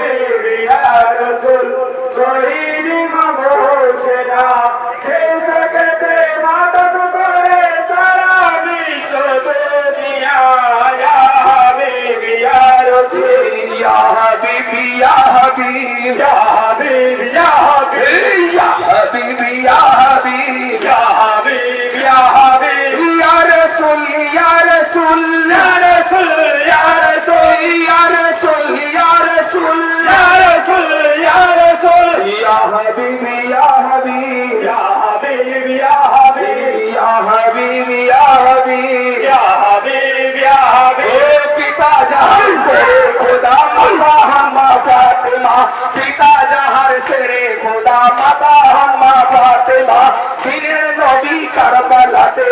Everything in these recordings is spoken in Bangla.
হাবিব ইয়া রাসূল শহীদ ইমাম হোসেনা সেই জগতে মাদক করে সারা বিশ্ব দুনিয়া ইয়া হাবিব ইয়া রাসূল ইয়া হাবিব ইয়া হাবিব ইয়া হাবিব ইয়া হাবিব ইয়া হাবিব ইয়া হাবিব ইয়া হাবিব ইয়া হাবিব ইয়া রাসূল ইয়া রাসূল ইয়া রাসূল ইয়া রাসূল ইয়া রাসূল ইয়া রাসূল ইয়া রাসূল ইয়া রাসূল ইয়া হাবিব ইয়া হাবিব ইয়া হাবিব ইয়া হাবিব ইয়া হাবিব ইয়া হাবিব ইয়া হাবিব ইয়া হাবিব পিতা জাহান से खुदा माता हम्मा फातिमा पिता जहां से खुदा माता हम्मा फातिमा दिनेर नबी কারবালাতে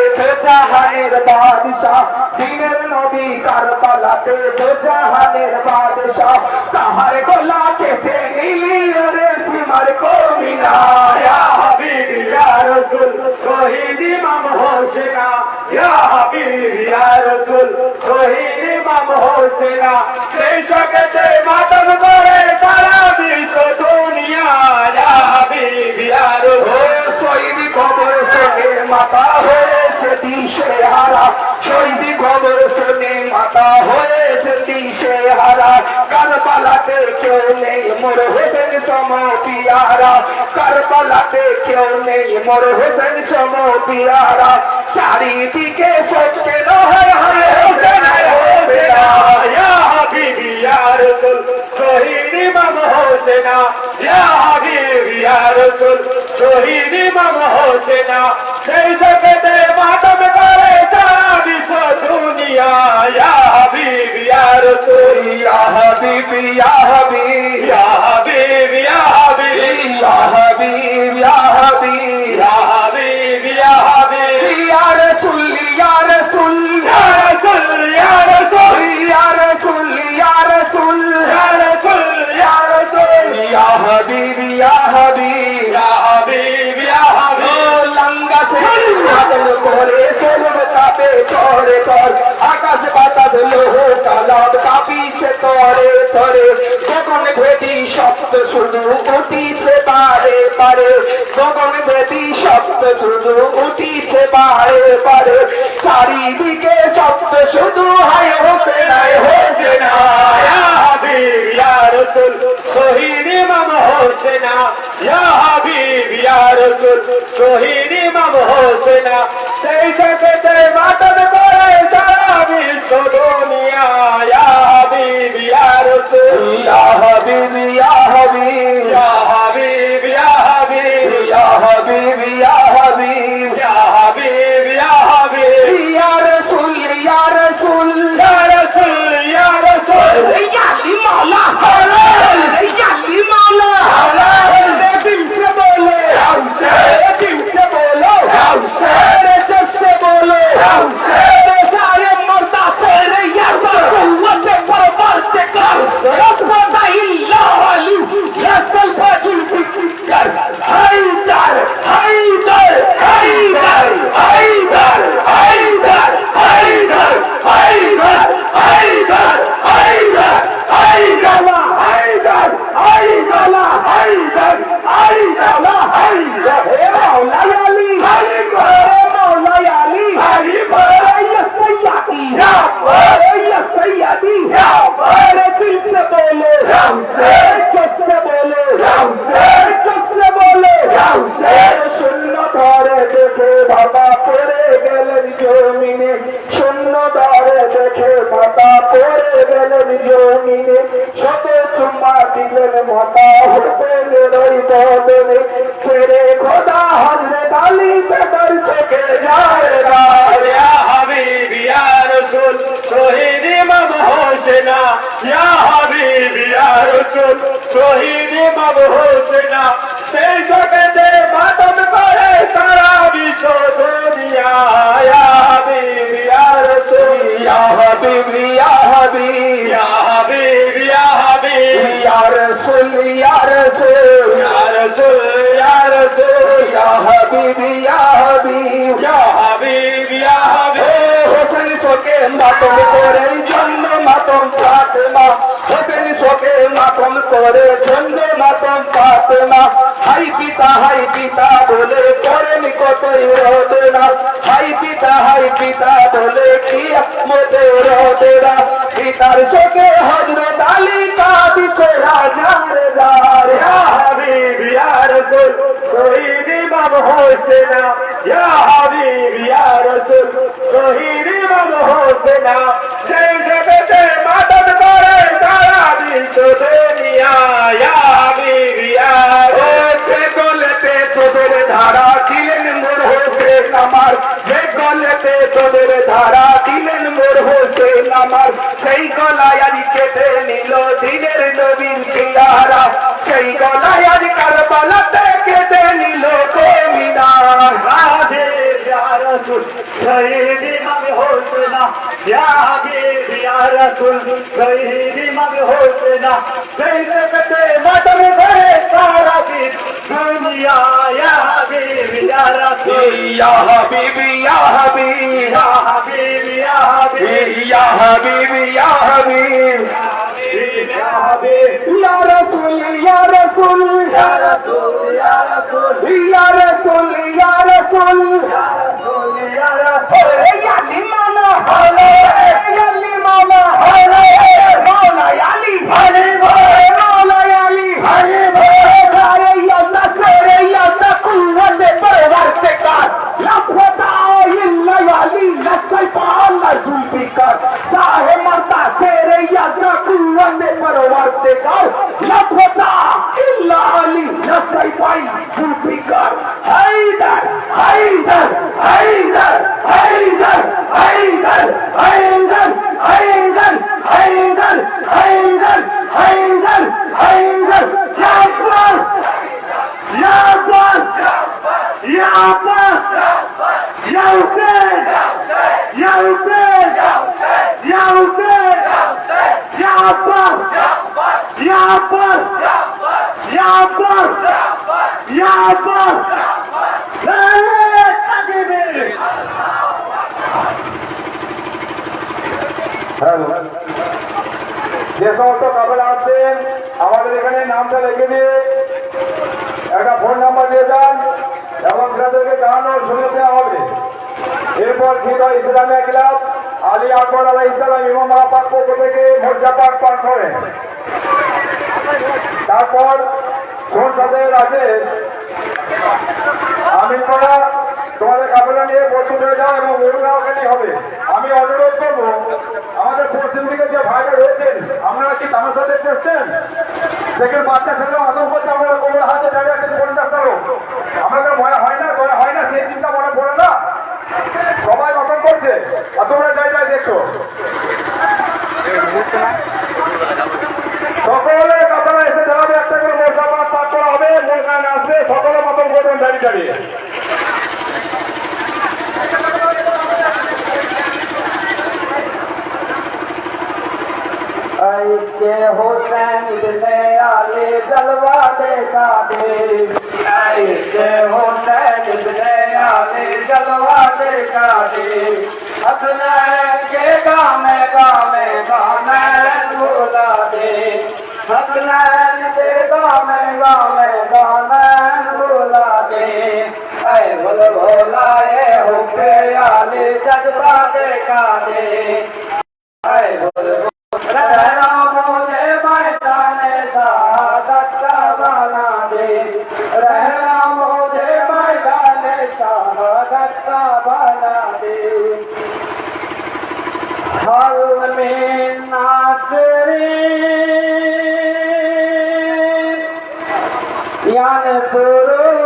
জাহানের বাদশা দিনের নবী কারবালাতে জাহানের বাদশা তাহার গলা কেটে নিলি রে সিমার কমিনা ইয়া হাবিব ইয়া রাসূল শহীদ ইমাম হোসেনা ইয়া হাবিব ইয়া রাসূল শহীদ ইমাম হোসেনা সেই জগতে মাতম করে সারা বিশ্ব দুনিয়া ইয়া হাবিব ইয়া রাসূল শহীদ কবর থেকে মাতা হয়েছে দিশে হারা শহীদ কবর শুনে মাতা হয়েছে দিশে হারা কারবালাতে কেউ নেই মোর হোসেন সম পিয়ারা কারবালাতে কেউ নেই মোর হোসেন সম পিয়ারা চারিদিকে সত্যে লহর হয়ে হোসেন হোসেনা ইয়া হাবিব ইয়া রাসূল শহীদ ইমাম হোসেনা ইয়া হাবিব ইয়া রাসূল শহীদ ইমাম হোসেনা সেই জগতে মাতম করে সারা বিশ্ব দুনিয়া ইয়া হাবিব ইয়া রাসূল ইয়া হাবিব ইয়া হাবিব ইয়া হাবিব ইয়া হাবিব ইয়া হাবিব ইয়া হাবিব ইয়া হাবিব ইয়া হাবিব ইয়া রাসূল ইয়া রাসূল ইয়া রাসূল ইয়া রাসূল ইয়া রাসূল ইয়া রাসূল ইয়া রাসূল ইয়া রাসূল ইয়া হাবিব ইয়া হাবিব ইয়া হাবিব ইয়া হাবিব লঙ্গা সে বাদল করে সোলম কাপে চড়ে কর আকাশ বাতাস লোহ কালাম কাঁপিছে তরে তরে গগন ভেদি শব্দ শুধু উঠিছে বারে বারে গগন ভেদি শব্দ শুধু উঠিছে বারে বারে চারিদিকে শব্দ শুধু হায় হোসেনা হোসেনা ইয়া হাবিব ইয়া রাসূল শহীদ ইমাম হোসেনা ইয়া হাবিব ইয়া রাসূল শহীদ ইমাম হোসেনা সেই জগতে মাতম করে সারা বিশ্ব দুনিয়া ইয়া হাবিব ইয়া রাসূল ইয়া হাবিব ইয়া হাবিব ইয়া হাবিব ইয়া হাবিব ইয়া হাবিব ইয়া হাবিব ইয়া হাবিব ইয়া হাবিব ইয়া রাসূল ইয়া রাসূল ইয়া রাসূল ইয়া রাসূল ইয়া আলী মাওলা ইয়া আলী মাওলা দিল से बोलो हमसे दिल से बोलो हमसे जब से बोलो हमसे सारे मर्दा से या कुव्वत परवर से कर रब्बना इल्ला अली या सल्फातुल फिकर हैदर हैदर हैदर हैदर हैदर हैदर हैदर हैदर हैदर हैदर हैदर हैदर हैदर हैदर हैदर हे मौला अली हरि मौला अली हरि या सैयदी या सैयदी अरे दिल से बोलो हमसे चुप से बोलो हमसे चुप से बोलो हमसे शून्य धरे देखे बाबा पड़े গেলেন জমিনে শূন্য ধরে দেখে মাতা পড়ে গেলেন জমিনে শত চুম্মা দিলেন মাতা হোসেন রই বদনে ছেড়ে খোদা হযরত আলী বেদর থেকে যায়গা ইয়া হাবিব ইয়া রাসূল শহীদ ইমাম হোসেনা ইয়া হাবিব ইয়া রাসূল শহীদ ইমাম হোসেনা সেই জগতে মাতম করে সারা বিশ্ব দুনিয়া ইয়া হাবিব ইয়া রাসূল ইয়া হাবিব ইয়া হাবিব ইয়া হাবিব ইয়া হাবিব ইয়া রাসূল ইয়া রাসূল ইয়া রাসূল ইয়া রাসূল ইয়া হাবিব ইয়া হাবিব ইয়া হাবিব ইয়া হাবিব হোসেন শোকে মাতম করে জন্ম মাতম ফাতেমা হোসেন শোকে মাতম করে সন্ধে মাতম পাতে না, হাই পিতা বলে করেন কতই রোদনা, হাই পিতা বলে কি মতে রোদনা, পিতার চোখে হযরত আলী কাঁদিছে হাজার ইয়া হাবিব ইয়া রাসূল শহীদ ইমাম হোসেন, ইয়া হাবিব ইয়া রাসূল শহীদ ইমাম হোসেন, সেই জগতে মাদদ করে সারা বিশ্ব দুনিয়া, ইয়া হাবিব ইয়া রাসূল গলেতে তোদের ধারা দিলেন মোর হোসেন আমার, যে গলেতে তোদের ধারা দিলেন মোর হোসেন আমার, সেই গলায় আজ কেটে নিল দিনের নবীর পেয়ারা, সেই গলায় আজ কারবালাতে কেটে নিল মিনার, হাবিব ইয়া রাসূল শহীদ ইমাম হোসেন, ইয়া হাবিব ইয়া রাসূল শহীদ ইমাম হোসেন, সেই জগতে মাতম করে সারা দুনিয়া, ইয়া হাবিব ইয়া রাসূল ইয়া হাবিব ইয়া হাবিব ইয়া হাবিব ইয়া হাবিব ইয়া হাবিব ইয়া হাবিব ইয়া হাবিব ইয়া রাসূল ইয়া রাসূল ইয়া রাসূল ইয়া রাসূল ইয়া রাসূল ইয়া রাসূল ইয়া রাসূল ইয়া রাসূল ইয়া লিমানা হলে ইয়া লিমানা হলে মাওলা আলী হলে মাওলা আলী হলে সারে ইয়া নাসর ইয়া তাকুওয়াত পরওয়ারদিগার লাফতা ইল্লা আলী নাসাই পাল্লা জুলফিকার সাহে মারতা সেরে ইয়া তাকুওয়াত পরওয়ারদিগার লাফতা ইল্লা আলী নাসাই পাল্লা জুলফিকার হায়দার হায়দার হায়দার হায়দার হায়দার হায়দার হায়দার হায়দার হায়দার হায়দার হায়দার ইয়া আকবার ইয়া আকবার ইয়া হুসেন ইয়া হুসেন ইয়া হুসেন ইয়া আকবার ইয়া আকবার ইয়া আকবার ইয়া আকবার যে সমস্ত কাফেলা আছেন আমাদের এখানে নামটা লিখে দিয়ে একটা ফোন নাম্বার দিয়ে যান এবং তাদেরকে জানানো শুনে দেওয়া হবে। এরপর খিদা ইসলামিয়া ক্লাব আলী আকবর আলাইহিস সালাম ইমাম পাক পক্ষ থেকে মোর্চা পাঠ করেন। তারপর সংসদের আছে আমিন করা তোমাদের কাফেলা নিয়ে প্রস্তুত হয়ে যাও এবং ওখানে হবে। আমি অনুরোধ করবো আমাদের পশ্চিম দিকে যে ভাইরা রয়েছেন আপনারা কি তামাশা দেখতে এসছেন? দেখেন বাচ্চা ছেলেও আদর করছে, আপনারা কোমর হাতে দাঁড়িয়ে আছেন পঞ্চাশ টাকা আমাদের মনে হয় না দয়া হয় না, সেই চিন্তা মনে পড়ে না, সবাই গঠন করছে আর তোমরা যাই যাই দেখছো। সকলের কাপড়া এসে দাঁড়াবে, একটা করে মোর্চা পাঠ করা হবে, মোরগান আসবে, সকলের মতন করবেন দাঁড়িয়ে দাঁড়িয়ে। के हुसैन इब्ने आली जलवा देखा दे, के हुसैन इब्ने आली जलवा देखा दे, हसनैन के गामे गामे गामे भुला दे, हसनैन के गामे गामे गामे भुला दे, ऐ भुल भुलाए हुक्के आली जलवा देखा दे, ऐ भुल रहना मुझे मैदाने शहादत का बना दे, रहना मुझे मैदाने शहादत का बना दे, हल में नासरीन यंसुरूना,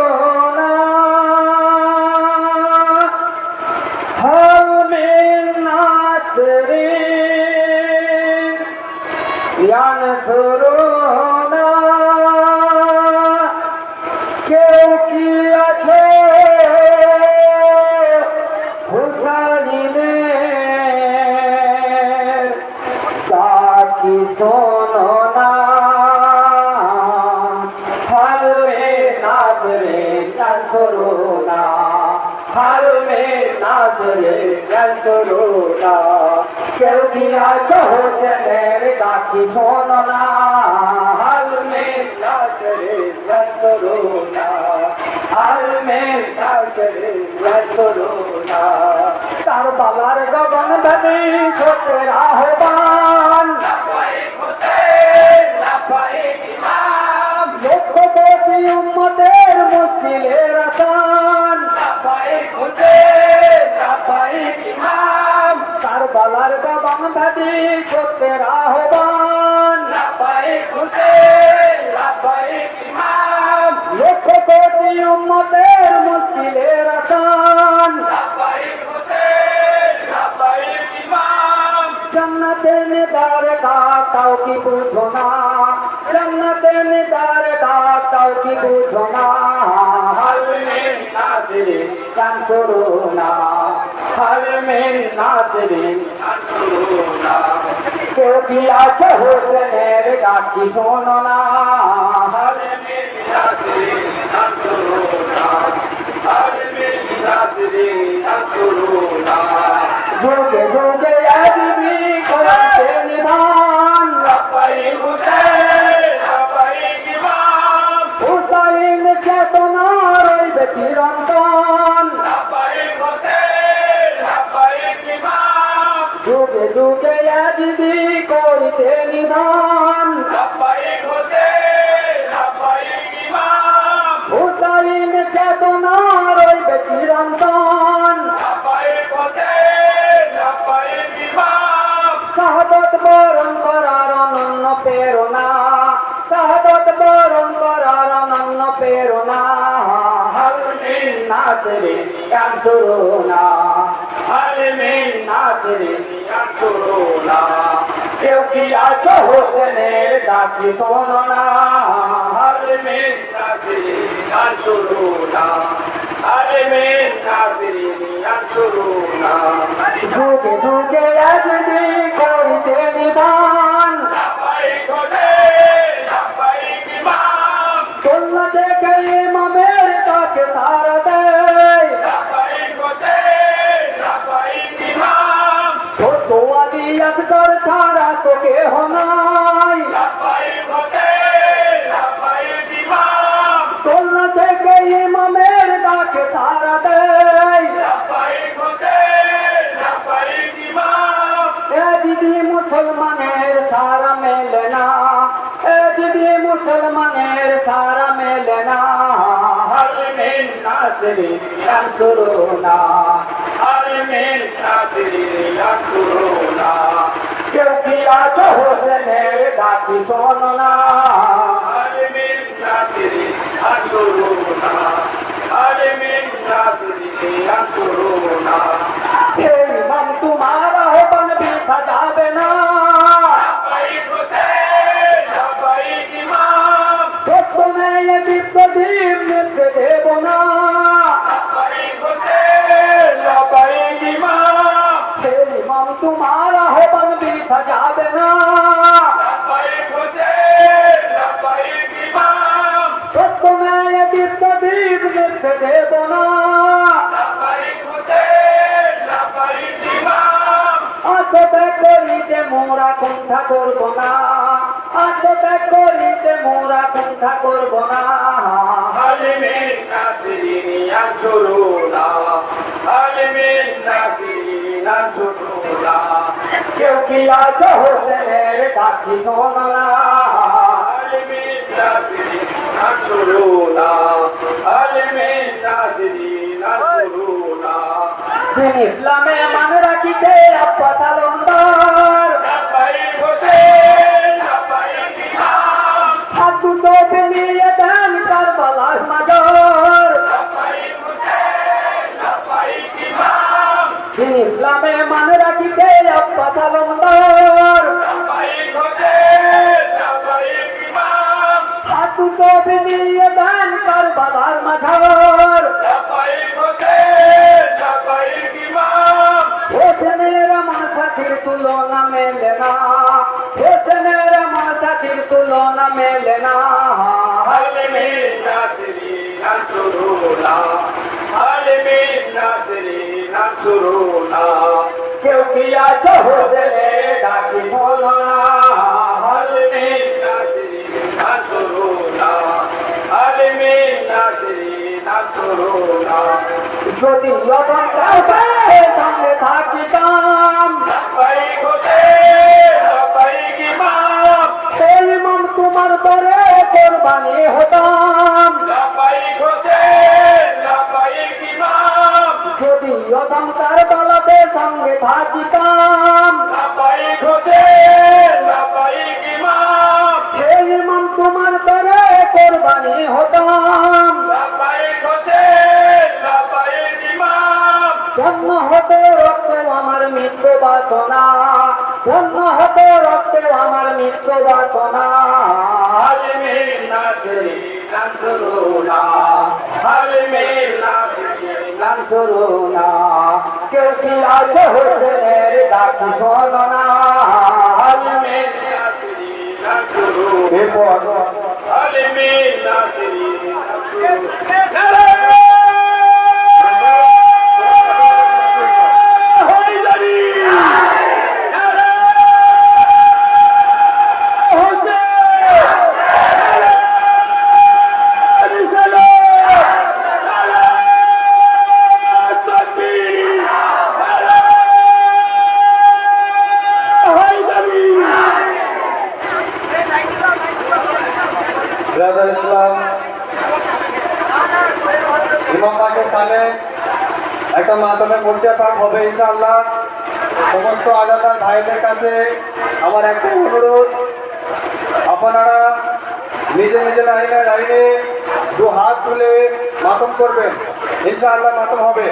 हल में नासरीन यंसुरूना, কেউ কি আছে হুসাইনের ডাকি শোনো না, হাল মে নাজরে যন্সুরুনা, হাল মে নাজরে যন্সুরুনা, কেউ কি আছো হোসেনের ডাকি শোনো না, হাল ينصرونا আলমের কাছেরে রাসূলুনা কারবালার গগন ভেদী সত্যের আহ্বান লাফায়েক হোসেন লাফায়েক ইমাম লক্ষ কোটি উম্মতের মুশকিলের আসান লাফায়েক হোসেন লাফায়েক ইমাম কারবালার গগন ভেদী সত্যের আহ্বান লাফায়েক হোসেন লাফায়েক ইমাম লক্ষ কোটি উম্মতের মুশকিলের আসান লাফায়েক হোসেন লাফায়েক ইমাম জান্নাতে নিদার কাও কি বুঝো না জান্নাতে নিদার কাও কি বুঝো না হাল মেন নাসিরিন আনসুরুনা হাল মেন নাসিরিন আনসুরুনা কেউ কি আছে হোসেনের ডাকি শোনো না হাল মেন নাসিরিন আনসুরুনা হাল মেন নাসিরিন আনসুরুনা যুগে যুগে আদিবি করতে নিদান লাফায়েক হোসেন লাফায়েক ইমাম হুসাইন চেতনা রইবে চিরন্তন লাফায়েক হোসেন লাফায়েক ইমাম যুগে যুগে আদিবি করতে নিদান লাফায়েক হোসেন লাফায়েক ইমাম হুসাইন চেতনা রইবে চিরন্তন লাফায়েক হোসেন লাফায়েক ইমাম শাহাদাত বরণ করার অনন্য প্রেরণা শাহাদাত বরণ করার অনন্য প্রেরণা হাল মিন নাসিরিন আনসুরুনা হাল মিন নাসিরিন আনসুরুনা কেউ কি আছো হোসেনের ডাকি শোনো না হাল মিন নাসিরিন আনসুরুনা হাল মিন নাসিরিন আনসুরুনা যুগে যুগে আজদি করিতে নিদান লাফায়েক হোসেন লাফায়েক ইমাম তোল্লা থেকে ইমামের তাকে তারা দেয় লাফায়েক হোসেন লাফায়েক ইমাম ছোট আদি আকবর ছাড়া তো কেহ নাই লাফায়েক হোসেন লাফায়েক ইমাম তোল্লা থেকে ইমামের তাকে তারা দেয় লাফায়েক হোসেন লাফায়েক ইমাম এ দিদি মুসলমানের সারা মেলে না এ দিদি মুসলমানের সারা মেলে না হাল মিন নাসিরিন আনসুরুনা হাল মিন নাসিরিন আনসুরুনা কেউ কি আছো হোসেনের ডাকি শোনো না হাল মিন নাসিরিন আনসুরুনা হাল মিন নাসিরিন আনসুরুনা এই ইমাম তোমার আহ্বান বৃথা যাবে না লাফায়েক হোসেন লাফায়েক ইমাম সত্য ন্যায় বিপ্লবীর নিতে দেব না লাফায়েক হোসেন লাফায়েক ইমাম এই ইমাম তোমার আহ্বান বৃথা যাবে না লাফায়েক হোসেন লাফায়েক ইমাম সত্য ন্যায় বিপ্লবীর নিতে দেব না লাফায়েক হোসেন লাফায়েক ইমাম আত্মত্যাগ করিতে মোরা কুণ্ঠা করব না আত্মত্যাগ করিতে মোরা কুণ্ঠা করব না হাল মিন নাসিরিন আনসুরুনা হাল মিন নাসিরিন আনসুরুনা কেউ কি আছো হোসেনের ডাকি শোনো না হাল মিন নাসিরিন আনসুরুনা হাল মিন নাসিরিন আনসুরুনা দিন ইসলামে মান রাখিতে আব্বা তালুকদার লাফায়েক হোসেন লাফায়েক ইমাম হাত দুটো পেরিয়ে দেন কারবালার মাজার লাফায়েক হোসেন লাফায়েক ইমাম দিন ইসলামে মান রাখিতে আব্বা তালুকদার লাফায়েক হোসেন লাফায়েক ইমাম হাত দুটো পেরিয়ে দেন কারবালার মাজার লাফায়েক হোসেন লাফায়েক ইমাম হোসেনের আমার সাথীর তুলনা মেলে না হোসেনের আমার সাথীর তুলনা মেলে না হাল মিন নাসিরিন আনসুরুনা হাল মিন নাসিরিন আনসুরুনা কেউ কি আছো হোসেনের ডাকি শোনো না হাল মিন নাসিরিন আনসুরুনা হাল যদি সঙ্গে থাকিতাম সেই মন তোমার দরে কোরবানি হতাম যদি অদমতার দলাতে সঙ্গে থাকিতাম সেই মন তোমার দরে কোরবানি হতাম জন্ম হতে রক্ত আমার মৃত্যু বাসনা জন্ম হতে রক্ত আমার মৃত্যু বাসনা কেউ কি আছে হতে ডাকি শোনো না এরপর একটা মাতমের পরিচয় পাঠ হবে ইনশাআল্লাহ। সমস্ত আজাদার ভাইদের কাছে আমার একটাই অনুরোধ, আপনারা নিজে নিজে লাইনে দু হাত তুলে মাতম করবেন, ইনশাআল্লাহ মাতম হবে।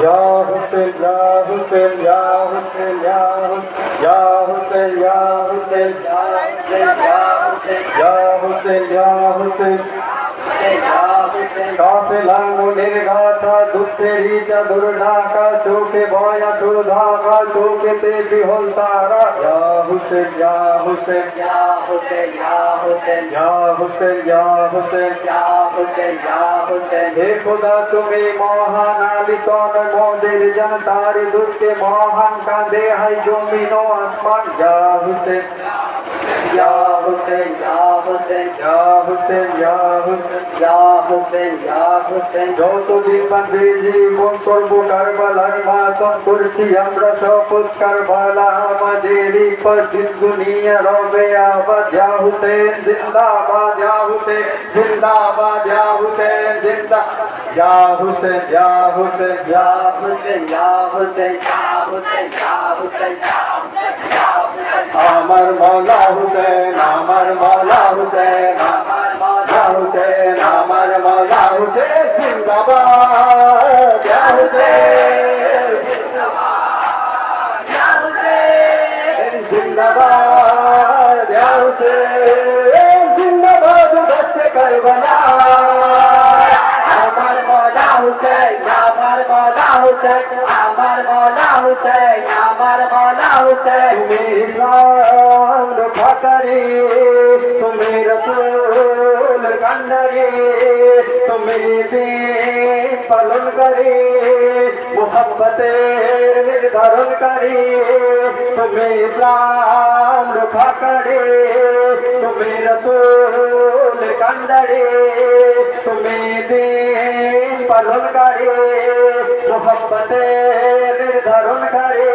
ইয়া হুসেন ইয়া হুসেন ইয়া হুসেন ইয়া হুসেন ইয়া হুসেন ইয়া হুসেন ইয়া হুসেন লাঙ্গুলের গাথা দুঃখেরই চাদর ঢাকা চোখে ভয়া চোর ঢাকা চোখেতে বিহল তারা ইয়া হুসেন ইয়া হুসেন ইয়া হুসেন ইয়া হুসেন ইয়া হুসেন ইয়া হুসেন ইয়া হুসেন ইয়া হুসেন হে খোদা তুমি মহান আলিতন মোদের জনতার দুঃখে মহান কাঁদে হাই জমিন ও আসমান ইয়া হুসেন ইয়া হুসেন ইয়া হুসেন ইয়া হুসেন ইয়া হুসেন ইয়া হুসেন ইয়া হুসেন যতদিন বাঁধে জীবন করব কারবালার মাতম করছি আমরা শপথ কারবালা আমাদেরই পর দিন দুনিয়া রবে আবাদ ইয়া হুসেন জিন্দাবাদ ইয়া হুসেন জিন্দাবাদ ইয়া হুসেন জিন্দা ইয়া হুসেন ইয়া হুসেন ইয়া হুসেন ইয়া হুসেন ইয়া হুসেন ইয়া হুসেন আমার মৌলা হুসেন আমার মৌলা হুসেন আমার মৌলা হুসেন আমার মৌলা হুসেন জিন্দাবাদ ইয়া হুসেন জিন্দাবাদ ইয়া হুসেন জিন্দাবাদ দস্তে কারবালা আমার মৌলা হুসেন আমার মৌলা হুসেন আমার মৌলা হুসেন আমার মৌলা হুসেন তুমি ইসলাম রক্ষাকারী তুমি রসূল কান্ডারি তুমি দিন পালনকারী মুহাব্বতের নির্ধারণকারী তুমি ইসলাম রক্ষাকারী তুমি রসূল কান্ডারি তুমি দিন পালনকারী মুহাব্বতের নির্ধারণকারী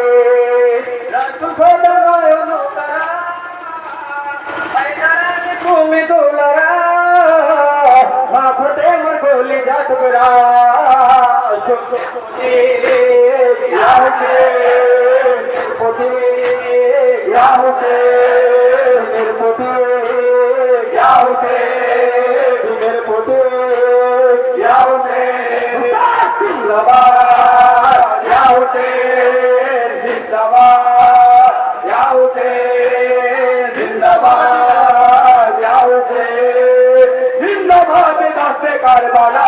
তুমি দুলারা মাফতে মর গোলি যাত করা কারবালা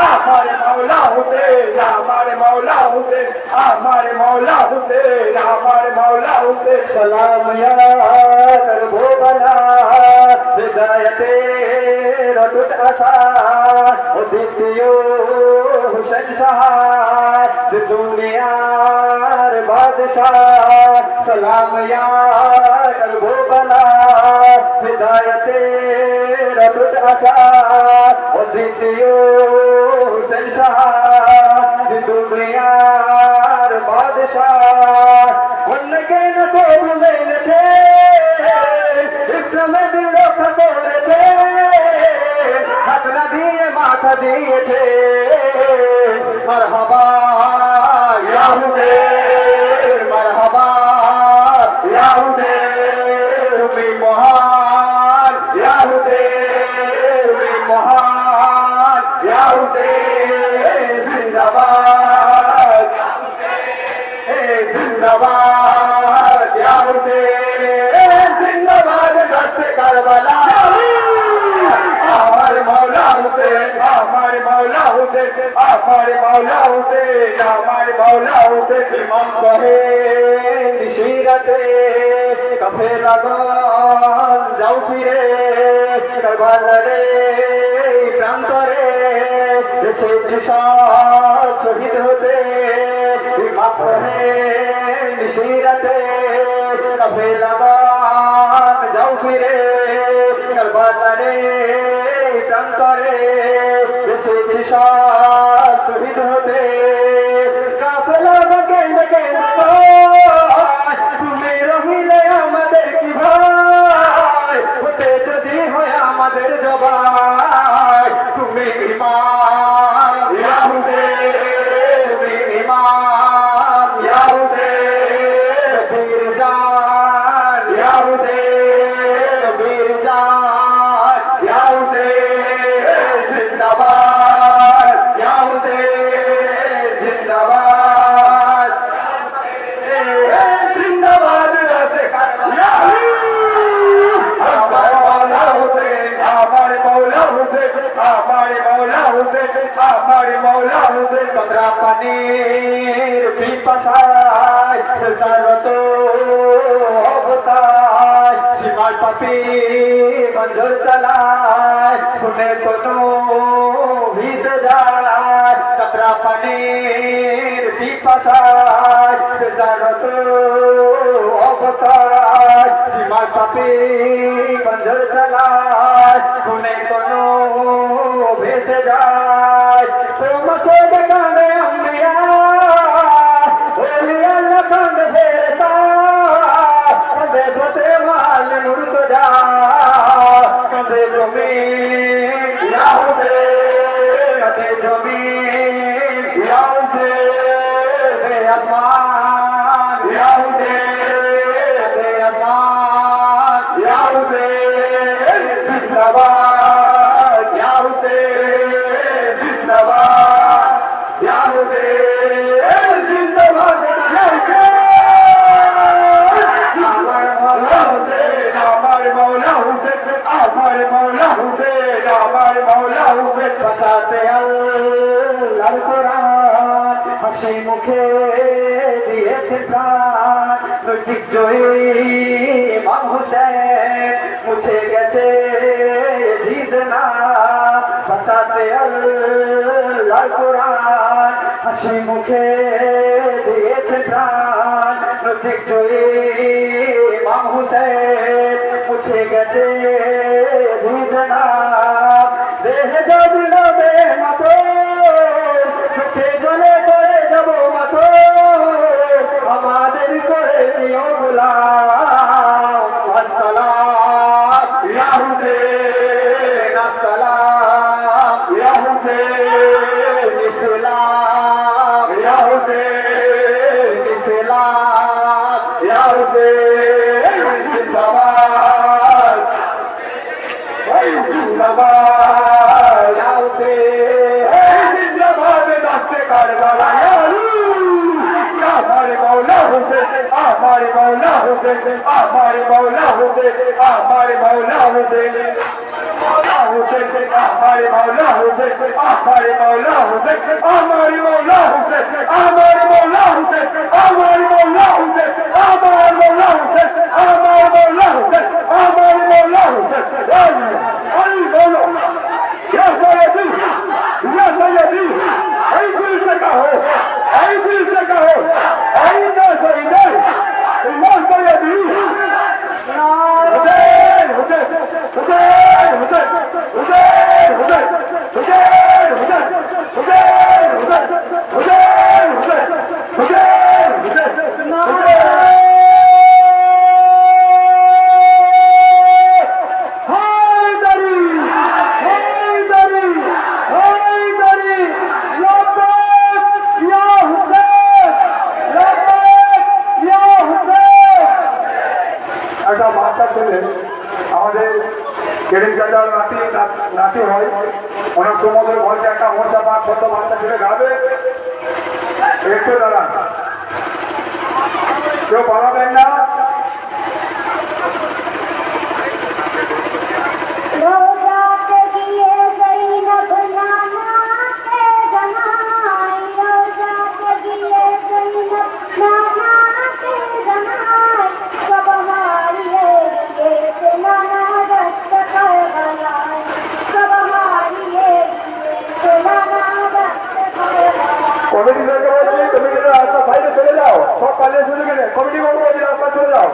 আমার মৌলা হুসেন আমার মৌলা হুসেন আমার মৌলা হুসেন আমার মৌলা হুসেন সালাম ইয়া করবো বলা হিদায়তে রটুট আশা ও দ্বিতীয় হুসেন শাহ দুনিয়ার বাদশাহ সালাম ইয়া করবো বলা বেলায়েতের অটুট আশা ও দ্বিতীয় হুসেন শাহ দুনিয়ার বাদশাহ অন্যকে না তো বুঝেছে ইসলামে দিল রক্ষা করেছে হাত না দিয়ে মাথা দিয়েছে মারহাবা ইয়া হুসেন মারহাবা ইয়া হুসেন তুমি মহান ইয়া হুসেন তুমি মহান ইয়া হুসেন জিন্দাবাদ জিন্দাবাদ ইয়া হুসেন জিন্দাবাদ দস্তে কারবালা আমার মৌলা হুসেন আমার মৌলা হুসেন আমার মৌলা হুসেন আমার মৌলা হুসেন ইমাম কহে নিশিরাতে কাফে লাগান যাও ফিরে কারবালারে প্রান্তরে এসেছি সব শহীদ হতে ইমাম কহে নিশিরাতে কাফে লাগান যাও ফিরে কারবালারে প্রান্তরে এসেছি সব শহীদ হতে কাফেলা বকে বকে তুমি রহিলে আমাদের কি ভাই হতে যদি হয় আমাদের জবাই তুমি ইমাম ইয়া হুসেন তুমি ইমাম ইয়া হুসেন বীর জান ইয়া হুসেন বীর জান ইয়া হুসেন জিন্দাবাদ ইয়া হুসেন জিন্দাবাদ জিন্দাবাদ আমার মৌলা হুসেন আমার মৌলা হুসেন আমার মৌলা হুসেন আমার মৌলা হুসেন কতরা পানির পিপাসায় তারত অবস্থায় সীমার পাপি বন্ধর চালায় শুনে কোনো ভিজে যায় কতরা পানির পিপাসায় তারত অবস্থায় সীমার পাপি বন্ধর চালায় শুনে কোনো ভেসে যায় তোমাকে দেখানে আম্বিয়া ওলিয়া লখন ভেসা কবে বতে মাল মুর্গ যা কবে জমি ইয়া হুসেন কবে জমি ইয়া হুসেন বে আসমান ইয়া হুসেন বে আসমান ইয়া হুসেন জিন্দাবাদ ইয়া হুসেন জিন্দাবাদ ইয়া হুসেন জিন্দাবাদ ইয়া হুসেন আমার মৌলা হুসেন আমার মৌলা হুসেন আমার মৌলা হুসেন আমার মৌলা হুসেন বাঁচাতে আল্লাহর কোরআন হাসি মুখে দিয়েছে প্রাণ নৈতিক জয়ী ইমাম হুসেন মুছে গেছে জিদ না বাঁচাতে আল্লাহর কোরআন হাসি মুখে দিয়েছে প্রাণ নৈতিক জয়ী ইমাম হুসেন মুছে গেছে জিদ না দেহ যদি নবে মাতো চোখে জলে করে যাবো মাতো আমাদের করে নিও গোলাম আসসালাম ইয়া হুসেন আসসালাম ইয়া হুসেন ইসলাম ইয়া হুসেন ইসলাম ইয়া হুসেন জিন্দাবাদ জিন্দাবাদ ইয়া হুসেন জিন্দাবাদ দস্তে কারবালা আমার মৌলা হুসেন আমার মৌলা হুসেন আমার মৌলা হুসেন আমার মৌলা হুসেন মৌলা হুসেন আমার মৌলা হুসেন আমার মৌলা হুসেন আমার মৌলা হুসেন আমার মৌলা হুসেন আমার মৌলা হুসেন আমার মৌলা হুসেন আমার মৌলা হুসেন আমার মৌলা হুসেন আলী মৌলা ইয়া সাইয়্যিদি ইয়া সাইয়্যিদি এই দিল সে কহো এই দিল সে কহো এই না সাইয়্যিদি ইয়া সাইয়্যিদি হুসেন হুসেন একটা বাচ্চা ছেলে আমাদের কেড়ে কাটার নাতি হয়, অনেক সমুদ্র ঘরকে একটা মশা পাক ছোট বাচ্চা ছেলে গাবে, একটু দাঁড়ান, কেউ পালাবেন না। কমিটি থেকে বলছি, কমিটির রাস্তা বাইরে চলে যাও, সব পালিয়ে শুরু গেলে কমিটি বলবো রাস্তা চলে যাও।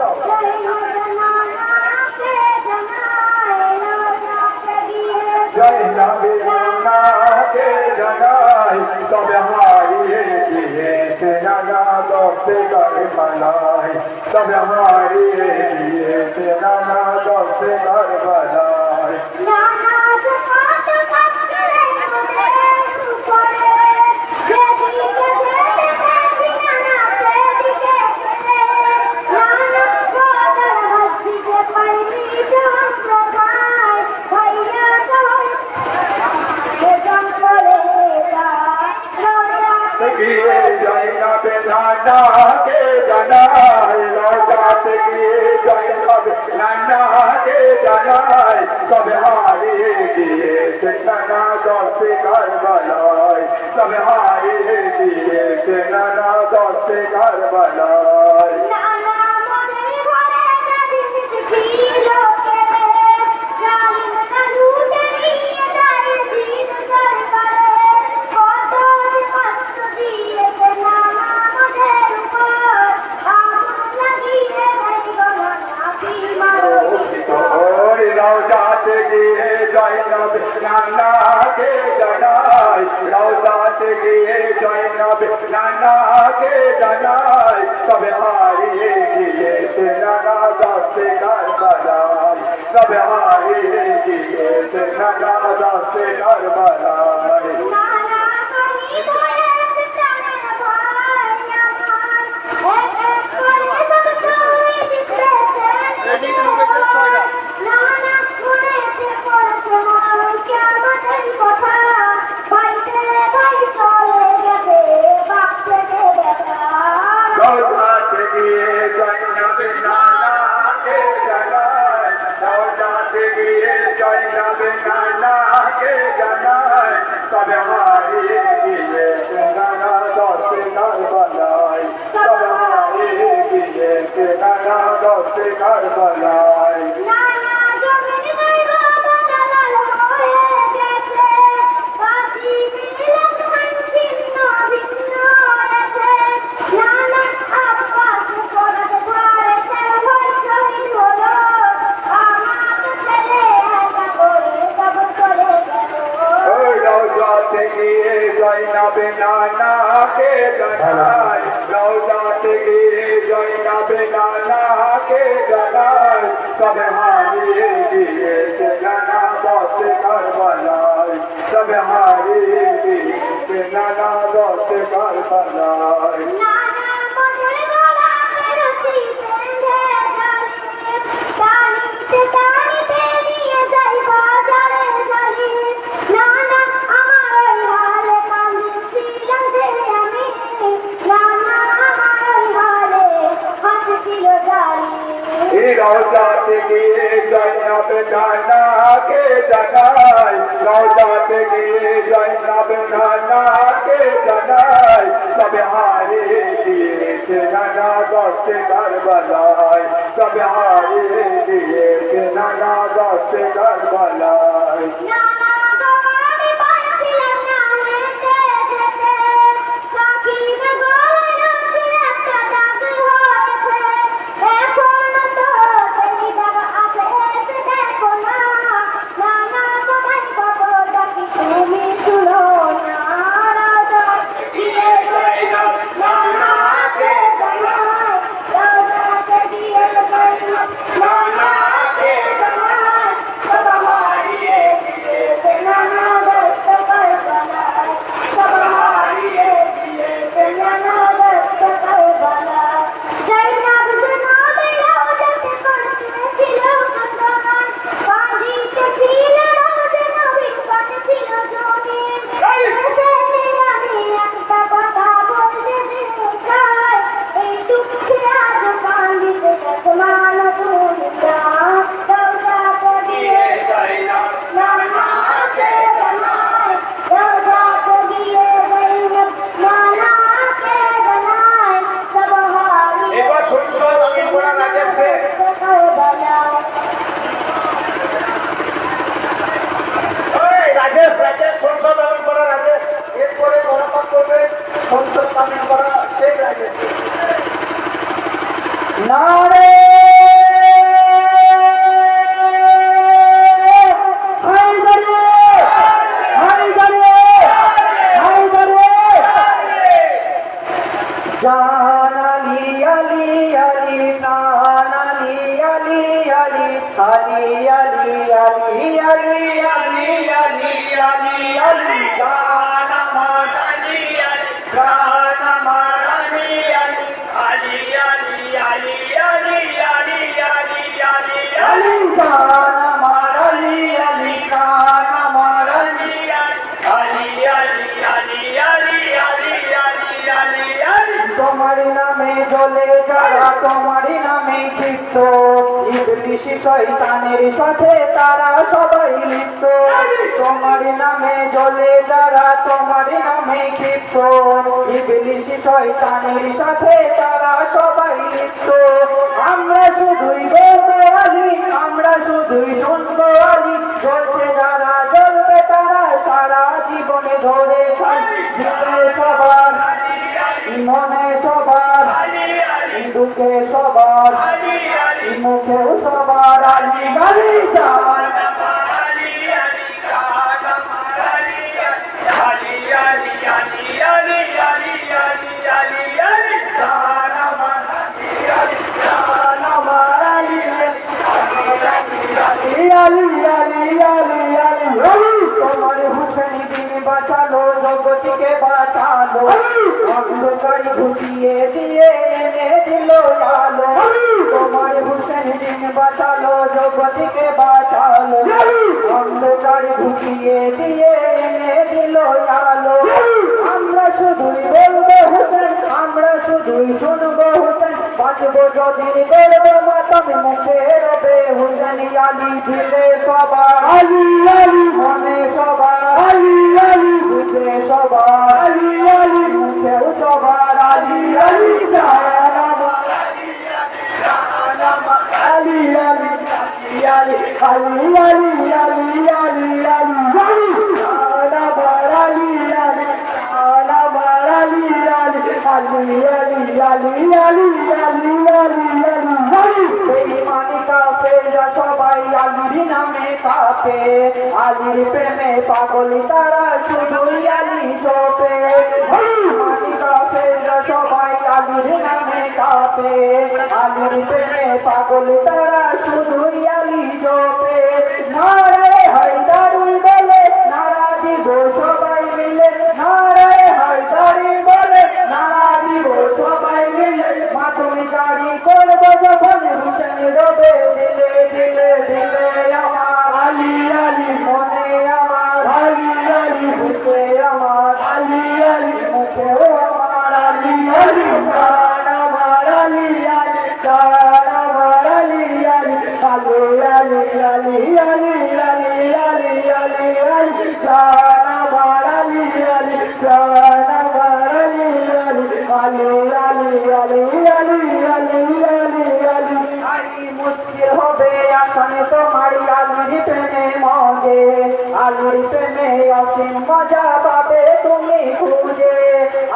জয় নাবে নাকে জানাই তবে হারিয়ে দিয়েছে নানা দশে করে বালাই, তবে হারিয়ে দিয়েছে নানা দশে করে বালাই। গিয়ে জয় নাবে নানাকে জানাই, লৌকাতে গিয়ে জয় নাবে নানাকে জানাই তবে হারিয়ে গিয়েছে নানা দশে ঘর বালাই, তবে হারিয়ে গিয়েছে নানা দশে ঘর বালাই। রওজাতে গিয়ে জয় নবে নানাকে জানাই, রওজাতে গিয়ে জয় নবে নানাকে জানাই তবে হারিয়ে গিয়েছে নানা দশে ঘর বালাই, তবে হারিয়ে গিয়েছে নানা দশে ঘর বালাই। রওজাতে গিয়ে জয় নবে নানাকে জানাই, রওজাতে গিয়ে জয় নবে নানাকে জানাই তবে হারিয়ে গিয়েছে নানা দশে ঘর বালাই, তবে হারিয়ে গিয়েছে নানা দশে ঘর বালাই। রওজাতে গিয়ে জয় নবে নানাকে জানাই, রওজাতে গিয়ে জয় নবে নানাকে জানাই তবে হারিয়ে গিয়েছে নানা দশে ঘর বালাই, তবে হারিয়ে গিয়েছে নানা দশে ঘর বালাই। রওজাতে গিয়ে জয় নবে নানাকে জানাই, রওজাতে গিয়ে জয় নবে নানাকে জানাই তবে হারিয়ে গিয়েছে নানা দশে ঘর বালাই, তবে হারিয়ে গিয়েছে নানা দশে ঘর বালাই। আলী আলী আলী আলী আলী আলী আলী আলী জান আমার আলী আলী জান আমার আলী আলী আলী আলী আলী আলী আলী আলী আলী আলী জান আমার আলী আলী জান আমার আলী আলী আলী আলী আলী আলী আলী আলী আলী তোমার নামে জ্বলে যারা তোমার নামে ক্ষিপ্ত ইবলিশ শয়তানের সাথে তারা সবাই লিপ্ত তোমার নামে জ্বলে যারা তোমার নামে ক্ষিপ্ত ইবলিশ শয়তানের সাথে তারা সবাই লিপ্ত আমরা শুধুই বলবো আলী আমরা শুধুই শুনবো আলী জ্বলছে যারা জ্বলবে তারা সারা জীবনে ধরে দিলে সবার মনে সবার দুঃখে সবার মুখেও সবার আলী আলী জান তোমার হুসেন দিন বাঁচালো জগতিকে বাঁচালো অন্ধকার ঘুচিয়ে দিয়ে এনে দিল আলো তোমার হুসেন দিন বাঁচালো জগতিকে বাঁচালো অন্ধকার ঘুচিয়ে দিয়ে এনে দিল আলো আমরা শুধুই বলবো হুসেন আমরা শুধুই শুনবো হুসেন বাঁচবো যদি গড়বো মাতম মুখে রবে হুসেন আলী দিলে সবার আলী আলী মনে সবার আলী আলী বুঝে সবার আলী আলী মুখেও সবার আলী আলী জান আমার আলী আলী আলী আলী আলী আলী আলী আলী আলী জান আমার আলী আলী জান আমার আলী আলী আলী আলী আলী আলী আলী আলী আলী বেঈমানি কাফেররা সবাই আলীর নামে কাঁপে আলীর প্রেমে পাগল তারা শুধুই আলী জপে বেঈমানি কাফেররা সবাই আলীর নামে কাঁপে আলীর প্রেমে পাগল তারা শুধুই আলী জপে নারায়ে হায়দারি বলে নারা দিব সবাই মিলে নারায়ে হায়দারি বলে নারা দিব সবাই মিলে মাতমি গাড়ি করবো যখন হুসেন রবে দিলে দিলে দিলে আমার আলী আলী মনে আমার আলী আলী বুকে আমার আলী আলী মুখেও আমার আলী আলী জান আমার আলী আলী জান আমার আলী আলী আলী আলী আলী আলী আলী আলী আলী আলী জান আমার আলী আলী জান আমার আলী আলী আলী আলী আলী আলী আলী আলী আলী মুশকিল হবে আসনে তোমার আলীর প্রেমে মগে আলীর প্রেমে অসীম মজা পাবে তুমি খুঁজে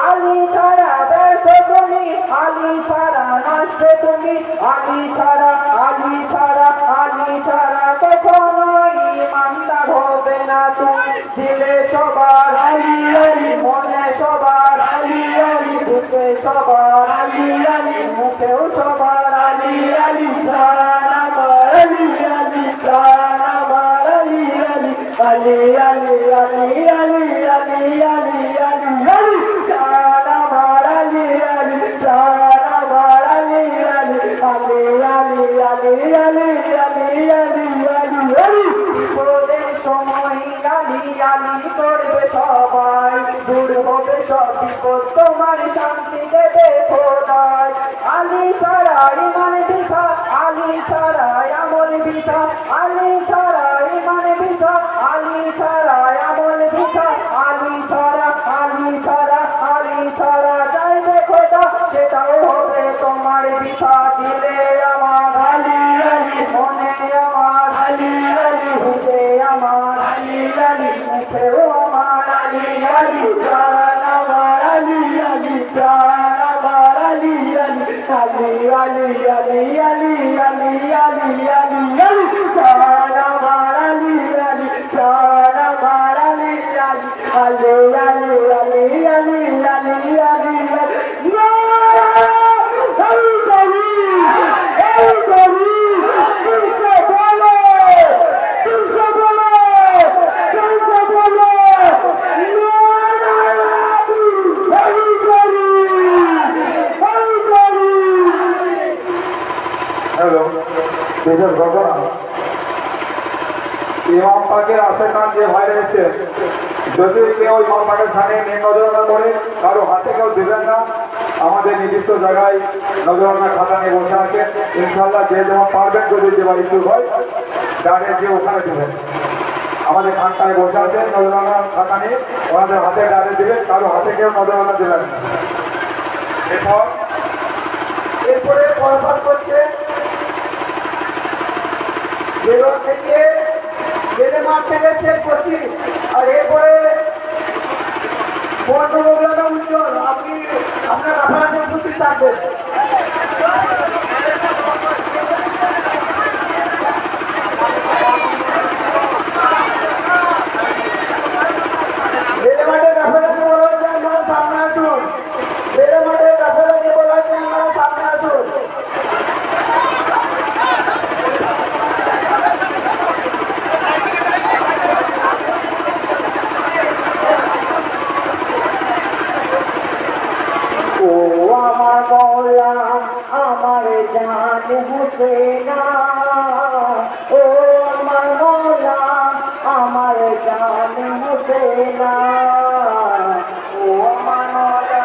আলী ছাড়া ব্যর্থ তুমি আলী ছাড়া নষ্ট তুমি আলী ছাড়া আলী ছাড়া আলী ছাড়া কখনোই ইমানদার হবে না তুমি দিলে সবার আলী আলী মনে সবার আলী আলী বুকে সবার আলী আলী মুখেও সবার আলী আলী জান আমার আলী আলী জান আমার আলী আলী আলী আলী আলী আলী আলী আলী আলী আলী জান আমার আলী আলী জান আমার আলী আলী আলী আলী আলী আলী আলী আলী আলী আলী বিপদের সময় আলী আলী করবে সবাই দূর হবে সব বিপদ তোমার শান্তি দেবে খোদাই আলী ছাড়া ইমান বৃথা আলী ছাড়া আমল বৃথা আলী ছাড়া ইমান বৃথা আলী ছাড়া আমল বৃথা আলী ছাড়া আলী ছাড়া আলী ছাড়া চাইবে খোদা সেটাও হবে তোমার বৃথা দিলে আমার আলী আলী মনে আমার আলী আলী হুদে আমার আলী আলী মুখেও আমার আলী আলী জান আমার আলী আলী জান আমার আলী আলী আলী আলী আলী আলী আলী আলী আলী আলী জান আমার আলী আলী জান আমার বিশেষ ঘটনা ইমাম পাকের আশেকান যে ভাই রয়েছে, যদি কেউ ইমাম পাকের স্থানে নিয়ে নজরানা করে, কারো হাতে কেউ দেবেন না। আমাদের নির্দিষ্ট জায়গায় নজরানা খাতা নিয়ে বসে আছে, ইনশাল্লাহ যে যেমন পারবেন, যদি দেওয়ার ইচ্ছুক হয় দাঁড়িয়ে যে ওখানে দেবেন। আমাদের খানটায় বসে আছে নজরানা খাতা নিয়ে, ওনাদের হাতে দাঁড়িয়ে দেবেন, কারো হাতে কেউ নজরানা দেবেন না। এরপরে বরবাদ করছে বেরোর থেকে বেড়ে মাঠ থেকে চেক করছি। আর এরপরে বর্ণমূল্যানা উজ্জ্বল, আপনি আপনার আপনার উপস্থিত থাকবেন। বেড়ে মাঠে রাফেলাকে বলা হচ্ছে আপনারা সামনে আসুন। বেড়ে মাঠে রাফেলাকে বলা হচ্ছে আপনারা সামনে আসুন। ও আমার মৌলা আমার জান হুসেনা, ও আমার মৌলা আমার জান হুসেনা, ও আমার মৌলা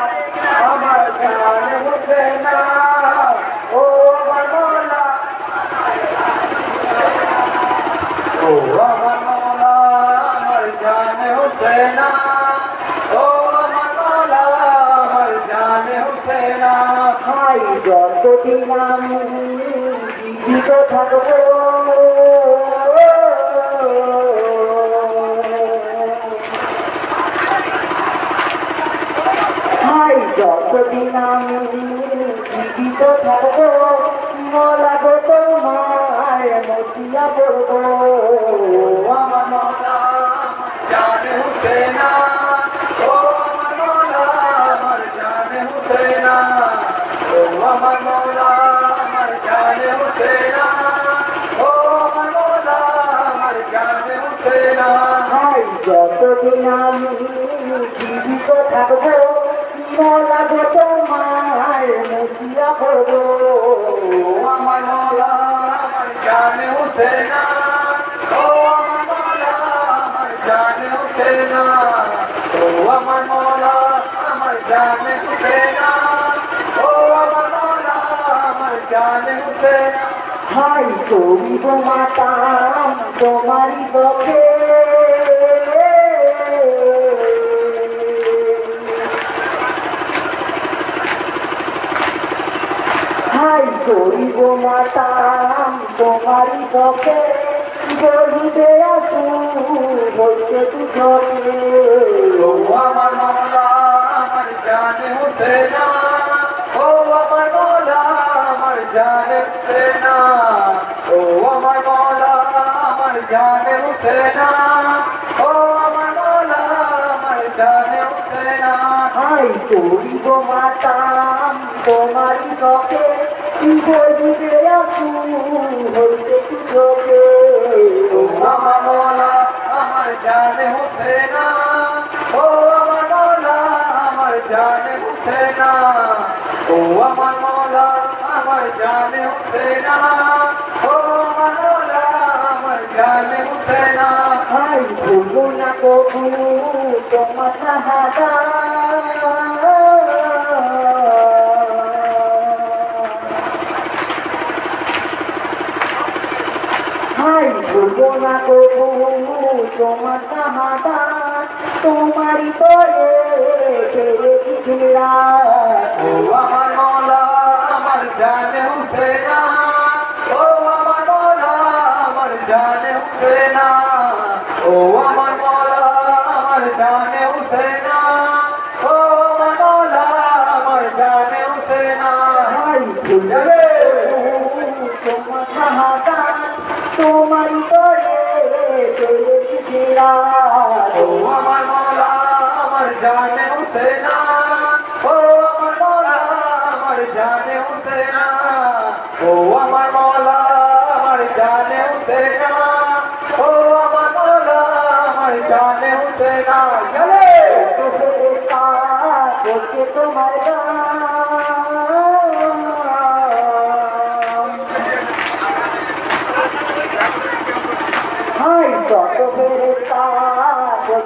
আমার জান হুসেনা, ও আমার মৌলা, ও আমার মৌলা আমার জান হুসেনা, ও আমার মৌলা আমার জান হুসেনা। ভাই যতদিন আমি জীবিত থাকবো, ভাই যতদিন আমি জীবিত থাকবো, মলা গো তোমার মসিয়া পড়বো। আমার মৌলা জান হুসেনা, ও আমার মৌলা আমার জান হুসেনা, ও আমার মৌলা আমার জান হুসেনা, ও আমার মৌলা আমার জান হুসেনা। ভাই যতদিন আমি জীবিত থাকবো, মৌলা গো তোমার মসিয়া পড়বো। আমার মৌলা আমার জান হুসেনা, ও আমার মৌলা আমার জান হুসেনা, ও আমার মৌলা আমার জান হুসেনা, ও আমার মৌলা আমার জান হুসেনা। ভাই করিব মাতাম তোমারই চোখে, ভাই করিব মাতাম তোমারই চোখে, গরিবে আসু বলতে দুজনে। ও আমার মৌলা আমার জান হুসেনা, ও আমার মৌলা আমার জান হুসেনা, ও আমার মৌলা আমার জান হুসেনা, ও আমার মৌলা আমার জান হুসেনা। ভাই করিব মাতাম তোমারই চোখে, গরিবে আসু হইতে দুজনে। ও আমার মৌলা আমার জান হুসেনা, ও আমার মৌলা আমার জান হুসেনা, ও আমার মৌলা আমার জান হুসেনা, ও আমার মৌলা আমার জান হুসেনা। ভাই ভুলবো না কবু তোমার শাহাদা, ভাই ভুলবো না কবু তোমার শাহাদা, তোমারই তরে পেরেছি ঘেরা। ও আমার মৌলা আমার জান হুসেনা, ও আমার মৌলা আমার জান হুসেনা, ও আমার মৌলা আমার জান হুসেনা, ও আমার মৌলা আমার জান হুসেনা। ভাই ভুলবে তোমার শাহাদা, তোমারই তরে পেরেছি ঘেরা। ও আমার মৌলা আমার জান হুসেনা, ও আমার মৌলা আমার জান হুসেনা, ও আমার মৌলা আমার জান হুসেনা, ও আমার মৌলা আমার জান হুসেনা। গেলে তো ফেরেশতা করছে তোমার গান,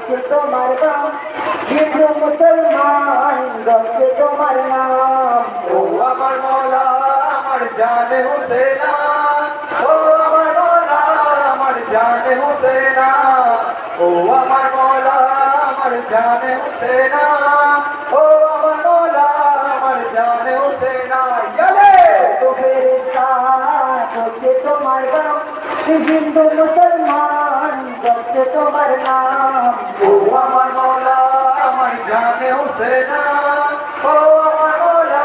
গড়ছে তোমার গান হিন্দু মুসলমান গড়ছে তোমার নাম ও আমার মৌলা আমার জানে হুসেনা ও আমার মৌলা আমার জানে হুসেনা ও আমার মৌলা আমার জানে হুসেনা ও আমার মৌলা আমার জানে হুসেনা ইয়ালে তো ফেরেশতা গড়ছে তোমার গান হিন্দু মুসলমান গড়ছে তোমার নাম ও আমার মৌলা আমার জানে হুসেনা ও আমার মৌলা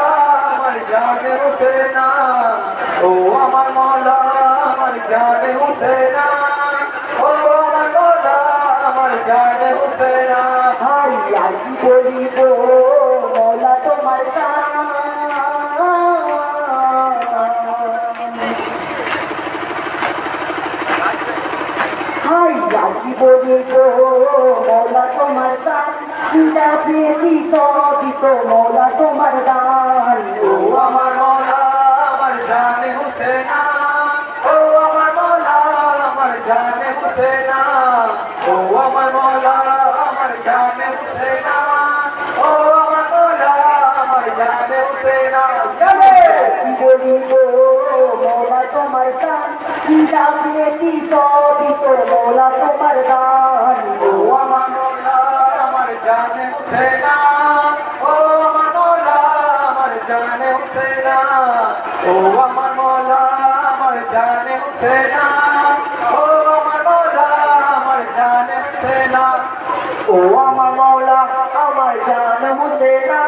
আমার জানে হুসেনা ও আমার মৌলা আমার জানে হুসেনা ও আমার মৌলা আমার জানে হুসেনা ভাই আর কি বলিব মৌলা তোমার গান হাই আর কি বলিব মৌলা তোমার গান যা পেয়েছি সবই তো মৌলা তোমার গান ও আমার মৌলা আমার জানে হুসেনা ও আমার মৌলা আমার জানে হুসেনা ও আমার মৌলা আমার জানে হুসেনা ও আমার মৌলা আমার জানে হুসেনা ইয়ালে কি বলিব মৌলা তোমার গান যা পেয়েছি সবই তো মৌলা তোমার গান ও আমার মৌলা আমার জানে হুসেনা ও আমার মৌলা আমার জানে হুসেনা ও আমার মৌলা আমার জানে হুসেনা ও আমার মৌলা আমার জানে হুসেনা ও আমার মৌলা আমার জান হুসেনা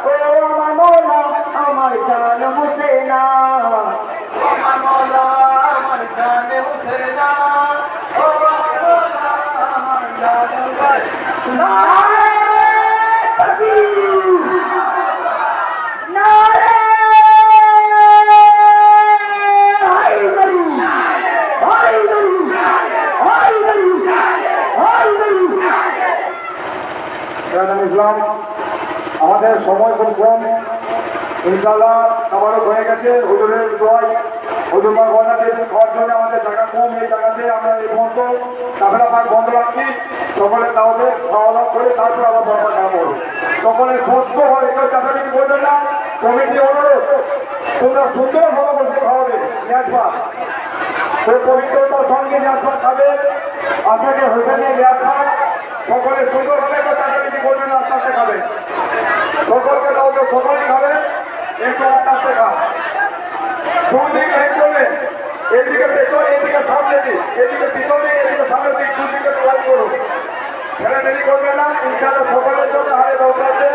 ও আমার মৌলা আমার জান হুসেনা আমার মৌলা আমার জানে হুসেনা ও আমার মৌলা আমার জানে হুসেনা ইসলাম আমাদের সময় খুব কম ইনশাআল্লাহ আমারও হয়ে গেছে হুজুরের দোয়াই হুজুর মা গয়না দিয়েছেন খাওয়ার জন্য আমাদের জায়গা কম এই জায়গাতে আমরা এই মুহূর্ত কাফেলা পাক বন্ধ রাখছি সকলে তাহলে খাওয়া দাওয়া করে তারপর আবার বড় খাওয়া করবো সকলে সুস্থ হয়ে কেউ চাকরি করবেন না কমিটি অনুরোধ তোমরা সুন্দরভাবে বসে খাওয়াবে ন্যাজবা তো পবিত্রতার সঙ্গে ন্যাজবা খাবে আশাকে হোসেনের ন্যাজবা সকলে সুন্দরভাবে কেউ চাকরি করবেন না আস্তে আস্তে খাবে সকলকে দাও তো সকলেই খাবে একটু আস্তে আস্তে খা দুদিকে হেড করবে এদিকে পেছনে এদিকে সামনে দিক এদিকে পিছনে এদিকে সামনে দিক দুদিকে লাইন করুন ঠেলাঠেলি করবে না ইনশাআল্লাহ সকলের জন্য হারে দরকার আছে